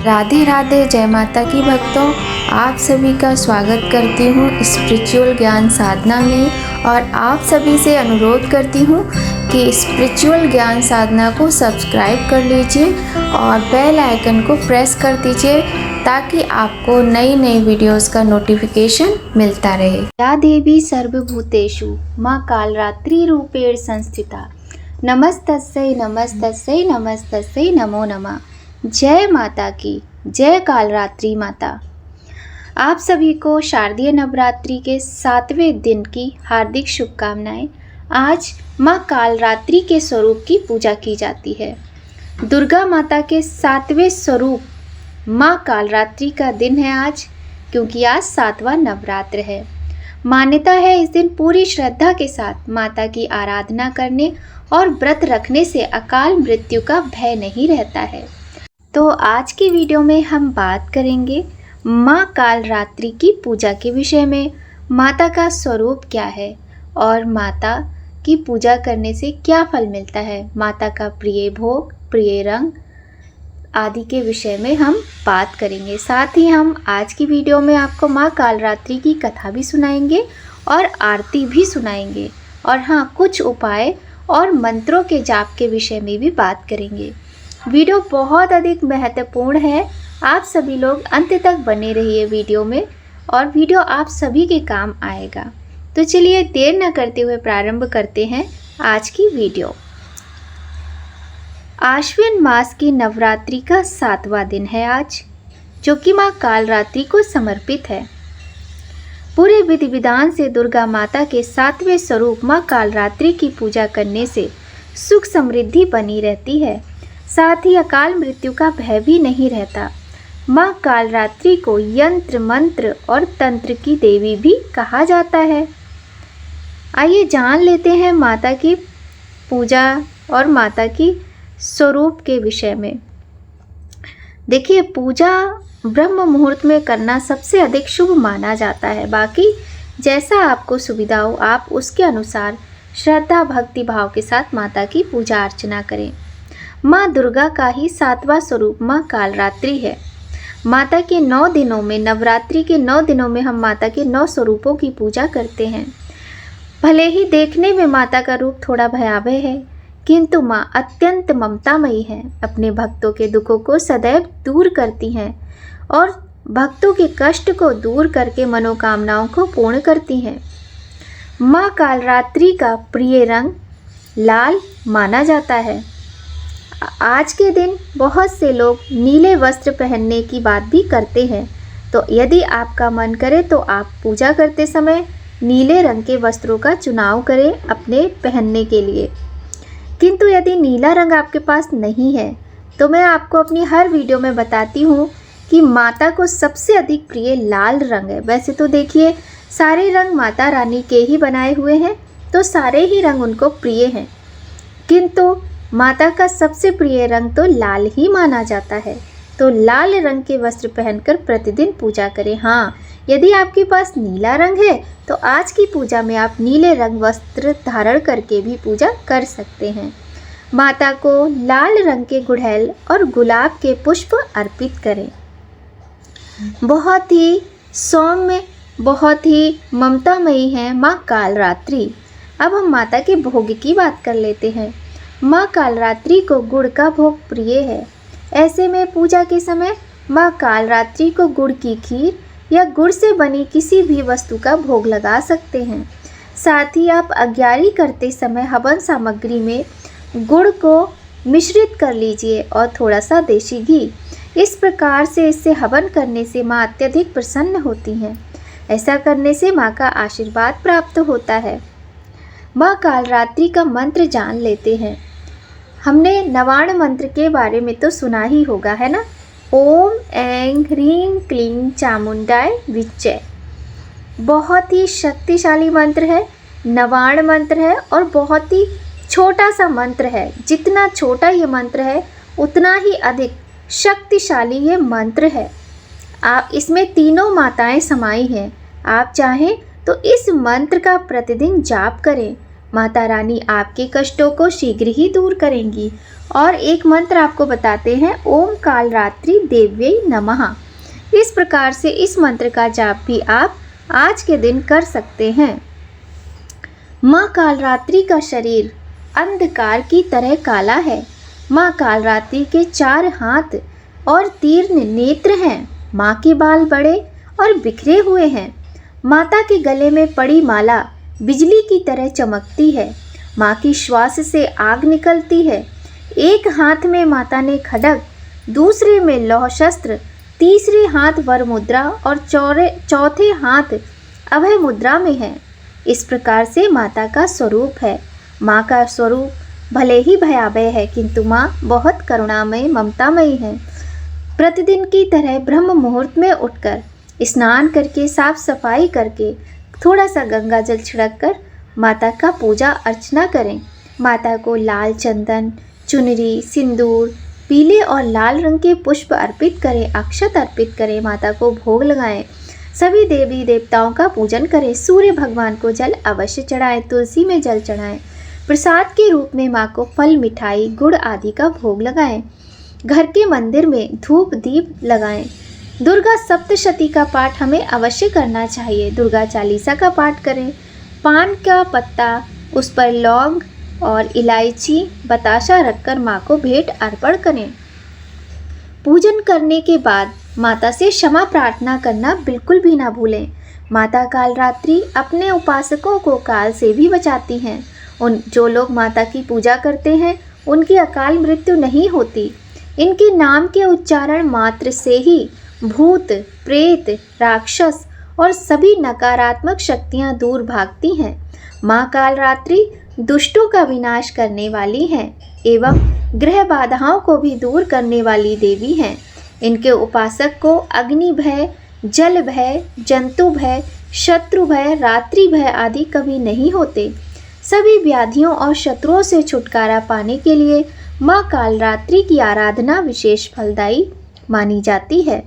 राधे राधे, जय माता की भक्तों। आप सभी का स्वागत करती हूँ स्पिरिचुअल ज्ञान साधना में और आप सभी से अनुरोध करती हूँ कि स्पिरिचुअल ज्ञान साधना को सब्सक्राइब कर लीजिए और बेल आइकन को प्रेस कर दीजिए ताकि आपको नई नई वीडियोस का नोटिफिकेशन मिलता रहे। या देवी सर्वभूतेषु माँ कालरात्रि रूपेण संस्थिता, नमस्तस्यै नमस्तस्यै नमस्तस्यै नमो नमः। जय माता की, जय कालरात्रि माता। आप सभी को शारदीय नवरात्रि के 7वें दिन की हार्दिक शुभकामनाएं। आज माँ कालरात्रि के स्वरूप की पूजा की जाती है। दुर्गा माता के 7वें स्वरूप माँ कालरात्रि का दिन है आज, क्योंकि आज 7वां नवरात्र है। मान्यता है इस दिन पूरी श्रद्धा के साथ माता की आराधना करने और व्रत रखने से अकाल मृत्यु का भय नहीं रहता है। तो आज की वीडियो में हम बात करेंगे माँ कालरात्रि की पूजा के विषय में। माता का स्वरूप क्या है और माता की पूजा करने से क्या फल मिलता है, माता का प्रिय भोग, प्रिय रंग आदि के विषय में हम बात करेंगे। साथ ही हम आज की वीडियो में आपको माँ कालरात्रि की कथा भी सुनाएंगे और आरती भी सुनाएंगे और हाँ, कुछ उपाय और मंत्रों के जाप के विषय में भी बात करेंगे। वीडियो बहुत अधिक महत्वपूर्ण है, आप सभी लोग अंत तक बने रहिए वीडियो में और वीडियो आप सभी के काम आएगा। तो चलिए देर न करते हुए प्रारंभ करते हैं आज की वीडियो। आश्विन मास की नवरात्रि का 7वां दिन है आज, जो कि माँ कालरात्रि को समर्पित है। पूरे विधि विधान से दुर्गा माता के 7वें स्वरूप माँ कालरात्रि की पूजा करने से सुख समृद्धि बनी रहती है, साथ ही अकाल मृत्यु का भय भी नहीं रहता। माँ कालरात्रि को यंत्र मंत्र और तंत्र की देवी भी कहा जाता है। आइए जान लेते हैं माता की पूजा और माता की स्वरूप के विषय में। देखिए, पूजा ब्रह्म मुहूर्त में करना सबसे अधिक शुभ माना जाता है। बाकी जैसा आपको सुविधा हो, आप उसके अनुसार श्रद्धा भक्ति भाव के साथ माता की पूजा अर्चना करें। माँ दुर्गा का ही 7वां स्वरूप माँ कालरात्रि है। माता के 9 दिनों में, नवरात्रि के 9 दिनों में हम माता के 9 स्वरूपों की पूजा करते हैं। भले ही देखने में माता का रूप थोड़ा भयावह है, किंतु माँ अत्यंत ममतामयी है। अपने भक्तों के दुखों को सदैव दूर करती हैं और भक्तों के कष्ट को दूर करके मनोकामनाओं को पूर्ण करती हैं। माँ कालरात्रि का प्रिय रंग लाल माना जाता है। आज के दिन बहुत से लोग नीले वस्त्र पहनने की बात भी करते हैं, तो यदि आपका मन करे तो आप पूजा करते समय नीले रंग के वस्त्रों का चुनाव करें अपने पहनने के लिए। किंतु यदि नीला रंग आपके पास नहीं है तो मैं आपको अपनी हर वीडियो में बताती हूँ कि माता को सबसे अधिक प्रिय लाल रंग है। वैसे तो देखिए, सारे रंग माता रानी के ही बनाए हुए हैं, तो सारे ही रंग उनको प्रिय हैं, किंतु माता का सबसे प्रिय रंग तो लाल ही माना जाता है। तो लाल रंग के वस्त्र पहनकर प्रतिदिन पूजा करें। हाँ, यदि आपके पास नीला रंग है तो आज की पूजा में आप नीले रंग वस्त्र धारण करके भी पूजा कर सकते हैं। माता को लाल रंग के गुड़हल और गुलाब के पुष्प अर्पित करें। बहुत ही सौम्य, बहुत ही ममतामयी है माँ कालरात्रि। अब हम माता के भोग की बात कर लेते हैं। माँ कालरात्रि को गुड़ का भोग प्रिय है। ऐसे में पूजा के समय माँ कालरात्रि को गुड़ की खीर या गुड़ से बनी किसी भी वस्तु का भोग लगा सकते हैं। साथ ही आप अग्यारी करते समय हवन सामग्री में गुड़ को मिश्रित कर लीजिए और थोड़ा सा देशी घी। इस प्रकार से इससे हवन करने से माँ अत्यधिक प्रसन्न होती हैं। ऐसा करने से माँ का आशीर्वाद प्राप्त होता है। माँ कालरात्रि का मंत्र जान लेते हैं। हमने नवाण मंत्र के बारे में तो सुना ही होगा, है ना। ओम ऐं ह्रीं क्लीं चामुंडाय विच्चे। बहुत ही शक्तिशाली मंत्र है, नवाण मंत्र है और बहुत ही छोटा सा मंत्र है। जितना छोटा ये मंत्र है उतना ही अधिक शक्तिशाली ये मंत्र है। आप इसमें तीनों माताएं समाई हैं। आप चाहें तो इस मंत्र का प्रतिदिन जाप करें। माता रानी आपके कष्टों को शीघ्र ही दूर करेंगी। और एक मंत्र आपको बताते हैं, ओम कालरात्रि देव्यै नमः। इस प्रकार से इस मंत्र का जाप भी आप आज के दिन कर सकते हैं। माँ कालरात्रि का शरीर अंधकार की तरह काला है। माँ कालरात्रि के 4 हाथ और तीक्ष्ण नेत्र हैं। माँ के बाल बड़े और बिखरे हुए हैं। माता के गले में पड़ी माला बिजली की तरह चमकती है। माँ की श्वास से आग निकलती है। एक हाथ में माता ने खड्ग, दूसरे में लौह शस्त्र, तीसरे हाथ वर मुद्रा और चौथे हाथ अभय मुद्रा में है। इस प्रकार से माता का स्वरूप है। माँ का स्वरूप भले ही भयावह है, किंतु माँ बहुत करुणामयी ममतामयी है। प्रतिदिन की तरह ब्रह्म मुहूर्त में उठकर स्नान करके साफ सफाई करके थोड़ा सा गंगा जल छिड़क कर माता का पूजा अर्चना करें। माता को लाल चंदन, चुनरी, सिंदूर, पीले और लाल रंग के पुष्प अर्पित करें, अक्षत अर्पित करें, माता को भोग लगाएं। सभी देवी देवताओं का पूजन करें। सूर्य भगवान को जल अवश्य चढ़ाएं, तुलसी में जल चढ़ाएं। प्रसाद के रूप में माँ को फल, मिठाई, गुड़ आदि का भोग लगाएं। घर के मंदिर में धूप दीप लगाएं। दुर्गा सप्तशती का पाठ हमें अवश्य करना चाहिए। दुर्गा चालीसा का पाठ करें। पान का पत्ता, उस पर लौंग और इलायची, बताशा रखकर माँ को भेंट अर्पण करें। पूजन करने के बाद माता से क्षमा प्रार्थना करना बिल्कुल भी ना भूलें। माता कालरात्रि अपने उपासकों को काल से भी बचाती हैं। जो लोग माता की पूजा करते हैं उनकी अकाल मृत्यु नहीं होती। इनके नाम के उच्चारण मात्र से ही भूत, प्रेत, राक्षस और सभी नकारात्मक शक्तियां दूर भागती हैं। माँ कालरात्रि दुष्टों का विनाश करने वाली हैं एवं ग्रह बाधाओं को भी दूर करने वाली देवी हैं। इनके उपासक को अग्नि भय, जल भय, जंतु भय, शत्रु भय, रात्रि भय आदि कभी नहीं होते। सभी व्याधियों और शत्रुओं से छुटकारा पाने के लिए माँ कालरात्रि की आराधना विशेष फलदायी मानी जाती है।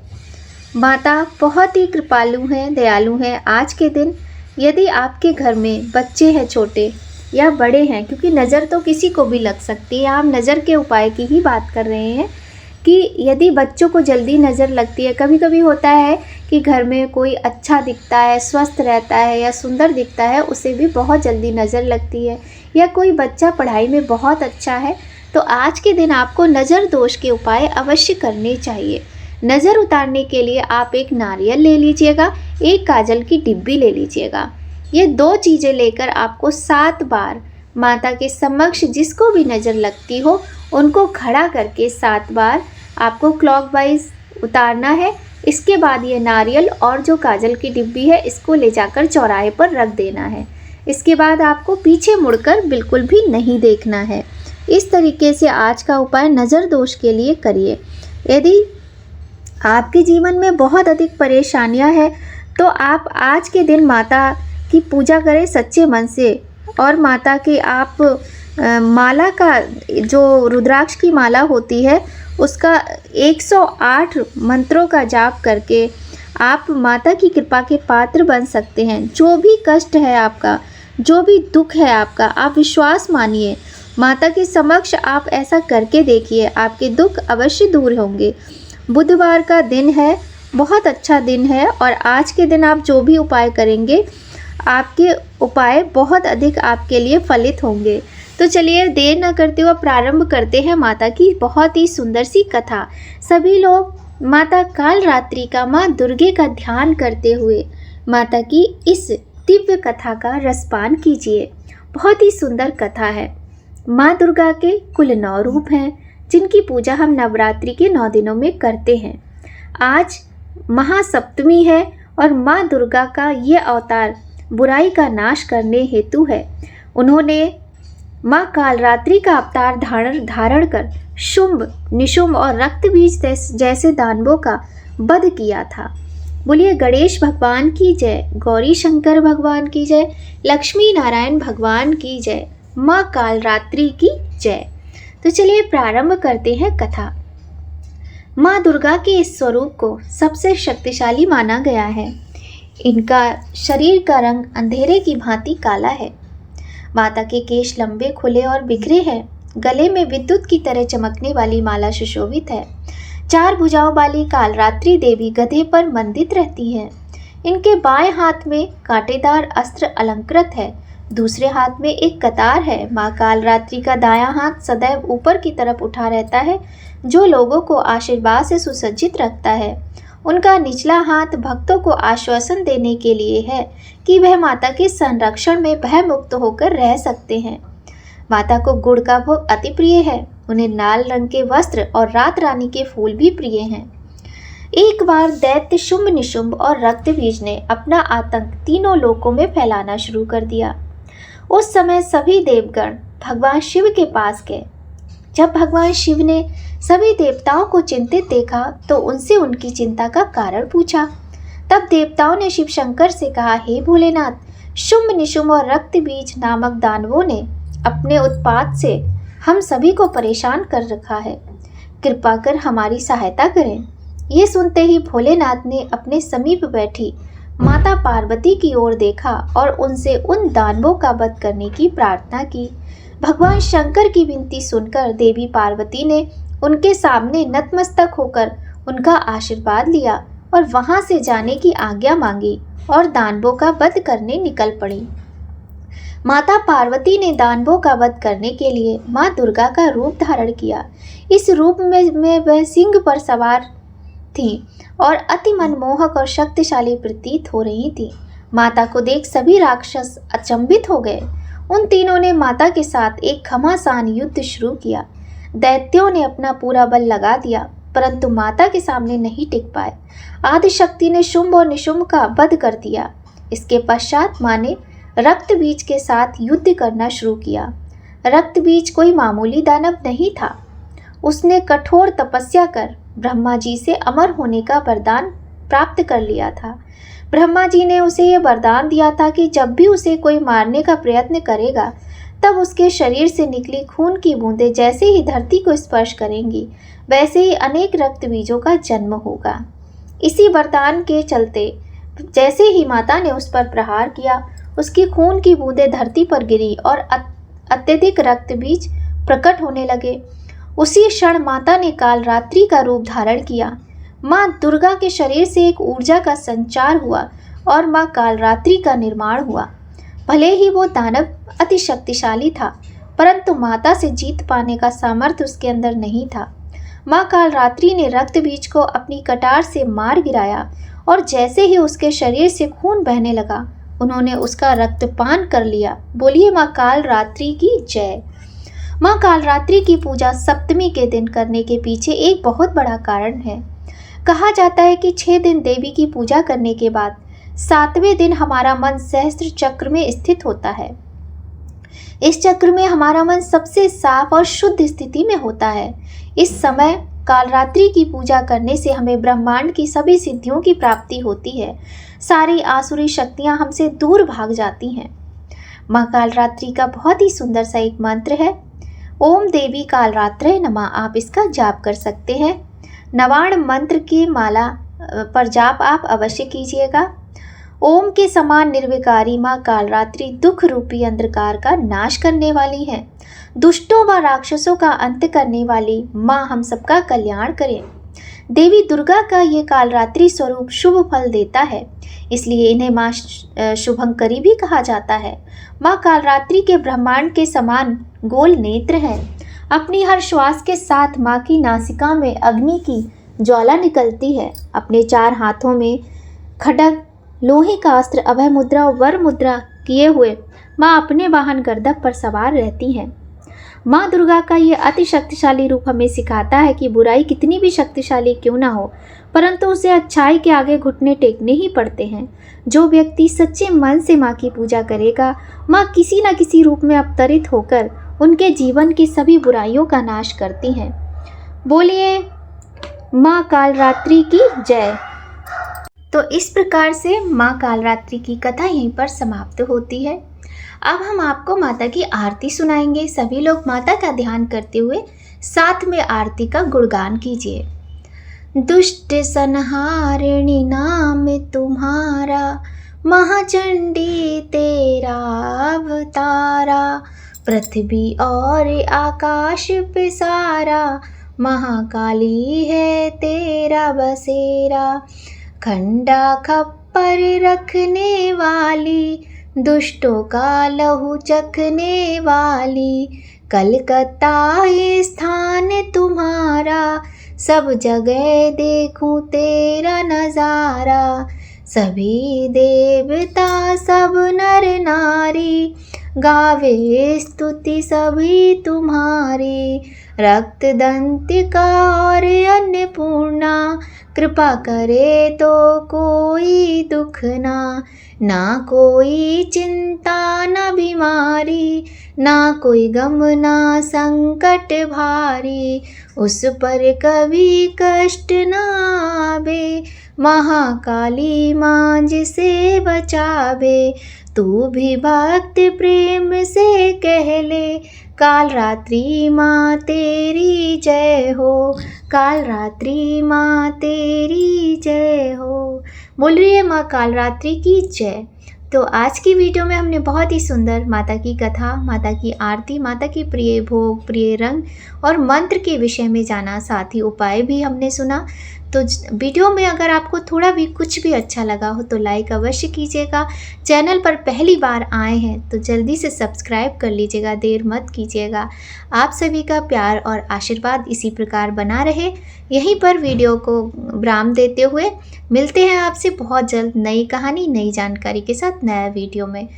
माता बहुत ही कृपालु हैं, दयालु हैं। आज के दिन यदि आपके घर में बच्चे हैं छोटे या बड़े हैं, क्योंकि नज़र तो किसी को भी लग सकती है, हम नज़र के उपाय की ही बात कर रहे हैं कि यदि बच्चों को जल्दी नज़र लगती है, कभी कभी होता है कि घर में कोई अच्छा दिखता है, स्वस्थ रहता है या सुंदर दिखता है, उसे भी बहुत जल्दी नज़र लगती है, या कोई बच्चा पढ़ाई में बहुत अच्छा है, तो आज के दिन आपको नज़र दोष के उपाय अवश्य करने चाहिए। नज़र उतारने के लिए आप एक नारियल ले लीजिएगा, एक काजल की डिब्बी ले लीजिएगा। ये 2 चीज़ें लेकर आपको 7 बार माता के समक्ष जिसको भी नज़र लगती हो उनको खड़ा करके 7 बार आपको क्लॉकवाइज उतारना है। इसके बाद ये नारियल और जो काजल की डिब्बी है इसको ले जाकर चौराहे पर रख देना है। इसके बाद आपको पीछे मुड़कर बिल्कुल भी नहीं देखना है। इस तरीके से आज का उपाय नज़र दोष के लिए करिए। यदि आपके जीवन में बहुत अधिक परेशानियां हैं तो आप आज के दिन माता की पूजा करें सच्चे मन से, और माता की आप माला का, जो रुद्राक्ष की माला होती है उसका 108 मंत्रों का जाप करके आप माता की कृपा के पात्र बन सकते हैं। जो भी कष्ट है आपका, जो भी दुख है आपका, आप विश्वास मानिए, माता के समक्ष आप ऐसा करके देखिए, आपके दुख अवश्य दूर होंगे। बुधवार का दिन है, बहुत अच्छा दिन है, और आज के दिन आप जो भी उपाय करेंगे आपके उपाय बहुत अधिक आपके लिए फलित होंगे। तो चलिए देर न करते हुए प्रारंभ करते हैं माता की बहुत ही सुंदर सी कथा। सभी लोग माता कालरात्रि का, माँ दुर्गे का ध्यान करते हुए माता की इस दिव्य कथा का रसपान कीजिए। बहुत ही सुंदर कथा है। माँ दुर्गा के कुल 9 रूप हैं जिनकी पूजा हम नवरात्रि के 9 दिनों में करते हैं। आज महासप्तमी है और माँ दुर्गा का ये अवतार बुराई का नाश करने हेतु है। उन्होंने माँ कालरात्रि का अवतार धारण कर शुंभ, निशुंभ और रक्तबीज जैसे दानवों का वध किया था। बोलिए गणेश भगवान की जय, गौरी शंकर भगवान की जय, लक्ष्मी नारायण भगवान की जय, माँ कालरात्रि की जय। तो चलिए प्रारंभ करते हैं कथा। माँ दुर्गा के इस स्वरूप को सबसे शक्तिशाली माना गया है। इनका शरीर का रंग अंधेरे की भांति काला है। माता के केश लंबे, खुले और बिखरे हैं। गले में विद्युत की तरह चमकने वाली माला सुशोभित है। 4 भुजाओं वाली कालरात्रि देवी गधे पर मंडित रहती है। इनके बाएं हाथ में कांटेदार अस्त्र अलंकृत है, दूसरे हाथ में एक कतार है। माँ कालरात्रि का दायां हाथ सदैव ऊपर की तरफ उठा रहता है, जो लोगों को आशीर्वाद से सुसज्जित रखता है। उनका निचला हाथ भक्तों को आश्वासन देने के लिए है कि वह माता के संरक्षण में भयमुक्त होकर रह सकते हैं। माता को गुड़ का भोग अति प्रिय है। उन्हें लाल रंग के वस्त्र और रात रानी के फूल भी प्रिय हैं। एक बार दैत्य शुंभ निशुंभ और रक्तबीज ने अपना आतंक तीनों लोकों में फैलाना शुरू कर दिया। उस समय सभी देवगण भगवान शिव के पास गए। जब भगवान शिव ने सभी देवताओं को चिंतित देखा तो उनसे उनकी चिंता का कारण पूछा। तब देवताओं ने शिव शंकर से कहा, हे भोलेनाथ, शुंभ निशुंभ और रक्तबीज नामक दानवों ने अपने उत्पात से हम सभी को परेशान कर रखा है। कृपा कर हमारी सहायता करें। ये सुनते ही भोलेनाथ ने अपने समीप बैठी माता पार्वती की ओर देखा और उनसे उन दानवों का वध करने की प्रार्थना की। भगवान शंकर की विनती सुनकर देवी पार्वती ने उनके सामने नतमस्तक होकर उनका आशीर्वाद लिया और वहां से जाने की आज्ञा मांगी और दानवों का वध करने निकल पड़ी। माता पार्वती ने दानवों का वध करने के लिए माँ दुर्गा का रूप धारण किया। इस रूप में वह सिंह पर सवार थी और अति मनमोहक और शक्तिशाली प्रतीत हो रही थी। माता को देख सभी राक्षस अचंभित हो गए। उन तीनों ने माता के साथ एक घमासान युद्ध शुरू किया। दैत्यों ने अपना पूरा बल लगा दिया, परंतु माता के सामने नहीं टिक पाए। आदिशक्ति ने शुंभ और निशुंभ का वध कर दिया। इसके पश्चात माँ ने रक्तबीज के साथ युद्ध करना शुरू किया। रक्तबीज कोई मामूली दानव नहीं था। उसने कठोर तपस्या कर ब्रह्मा जी से अमर होने का वरदान प्राप्त कर लिया था। ब्रह्मा जी ने उसे यह वरदान दिया था कि जब भी उसे कोई मारने का प्रयत्न करेगा, तब उसके शरीर से निकली खून की बूंदें जैसे ही धरती को स्पर्श करेंगी, वैसे ही अनेक रक्त बीजों का जन्म होगा। इसी वरदान के चलते जैसे ही माता ने उस पर प्रहार किया, उसकी खून की बूंदें धरती पर गिरी और अत्यधिक रक्त बीज प्रकट होने लगे। उसी क्षण माता ने कालरात्रि का रूप धारण किया। माँ दुर्गा के शरीर से एक ऊर्जा का संचार हुआ और माँ कालरात्रि का निर्माण हुआ। भले ही वो दानव अति शक्तिशाली था, परंतु माता से जीत पाने का सामर्थ्य उसके अंदर नहीं था। माँ कालरात्रि ने रक्त बीज को अपनी कटार से मार गिराया और जैसे ही उसके शरीर से खून बहने लगा, उन्होंने उसका रक्तपान कर लिया। बोलिए माँ कालरात्रि की जय। माँ कालरात्रि की पूजा सप्तमी के दिन करने के पीछे एक बहुत बड़ा कारण है। कहा जाता है कि 6 दिन देवी की पूजा करने के बाद 7वें दिन हमारा मन सहस्त्र चक्र में स्थित होता है। इस चक्र में हमारा मन सबसे साफ और शुद्ध स्थिति में होता है। इस समय कालरात्रि की पूजा करने से हमें ब्रह्मांड की सभी सिद्धियों की प्राप्ति होती है। सारी आसुरी शक्तियां हमसे दूर भाग जाती हैं। माँ कालरात्रि का बहुत ही सुंदर सा एक मंत्र है, ओम देवी कालरात्रे नमः। आप इसका जाप कर सकते हैं। नवाण मंत्र की माला पर जाप आप अवश्य कीजिएगा। ओम के समान निर्विकारी माँ कालरात्रि दुख रूपी अंधकार का नाश करने वाली है। दुष्टों व राक्षसों का अंत करने वाली माँ हम सबका कल्याण करें। देवी दुर्गा का ये कालरात्रि स्वरूप शुभ फल देता है, इसलिए इन्हें माँ शुभंकरी भी कहा जाता है। माँ कालरात्रि के ब्रह्मांड के समान गोल नेत्र हैं। अपनी हर श्वास के साथ माँ की नासिका में अग्नि की ज्वाला निकलती है। अपने 4 हाथों में खड्ग, लोहे का अस्त्र, अभय मुद्रा और वर मुद्रा किए हुए माँ अपने वाहन गर्दभ पर सवार रहती हैं। माँ दुर्गा का ये अति शक्तिशाली रूप हमें सिखाता है कि बुराई कितनी भी शक्तिशाली क्यों ना हो, परंतु उसे अच्छाई के आगे घुटने टेकने ही पड़ते हैं। जो व्यक्ति सच्चे मन से माँ की पूजा करेगा, माँ किसी न किसी रूप में अवतरित होकर उनके जीवन की सभी बुराइयों का नाश करती हैं। बोलिए माँ कालरात्रि की जय। तो इस प्रकार से माँ कालरात्रि की कथा यहीं पर समाप्त होती है। अब हम आपको माता की आरती सुनाएंगे। सभी लोग माता का ध्यान करते हुए साथ में आरती का गुणगान कीजिए। दुष्ट संहारिणी नाम तुम्हारा, महाचंडी तेरा अवतारा, पृथ्वी और आकाश पे सारा, महाकाली है तेरा बसेरा। खंडा खप्पर रखने वाली, दुष्टों का लहू चखने वाली, कलकत्ता है स्थान तुम्हारा, सब जगह देखूं तेरा नज़ारा। सभी देवता सब नर नारी, गावे स्तुति सभी तुम्हारी। रक्त दंतिका और अन्नपूर्णा, कृपा करे तो कोई दुख ना कोई चिंता न बीमारी, ना कोई गम ना संकट भारी। उस पर कभी कष्ट ना आवे, महाकाली माँ जिसे बचावे। तू भी भक्त प्रेम से कह ले, काल रात्रि माँ तेरी जय हो, काल रात्रि माँ तेरी जय हो। बोल रही है माँ काल रात्रि की जय। तो आज की वीडियो में हमने बहुत ही सुंदर माता की कथा, माता की आरती, माता की प्रिय भोग, प्रिय रंग और मंत्र के विषय में जाना, साथ ही उपाय भी हमने सुना। तो वीडियो में अगर आपको थोड़ा भी कुछ भी अच्छा लगा हो तो लाइक अवश्य कीजिएगा। चैनल पर पहली बार आए हैं तो जल्दी से सब्सक्राइब कर लीजिएगा, देर मत कीजिएगा। आप सभी का प्यार और आशीर्वाद इसी प्रकार बना रहे। यहीं पर वीडियो को विराम देते हुए मिलते हैं आपसे बहुत जल्द नई कहानी, नई जानकारी के साथ नया वीडियो में।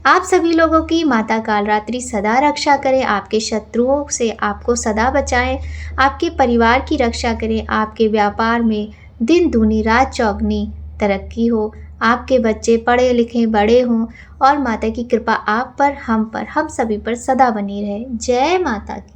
आप सभी लोगों की माता कालरात्रि सदा रक्षा करें, आपके शत्रुओं से आपको सदा बचाएं, आपके परिवार की रक्षा करें, आपके व्यापार में दिन दूनी रात चौगनी तरक्की हो, आपके बच्चे पढ़े लिखे बड़े हों और माता की कृपा आप पर, हम सभी पर सदा बनी रहे। जय माता की।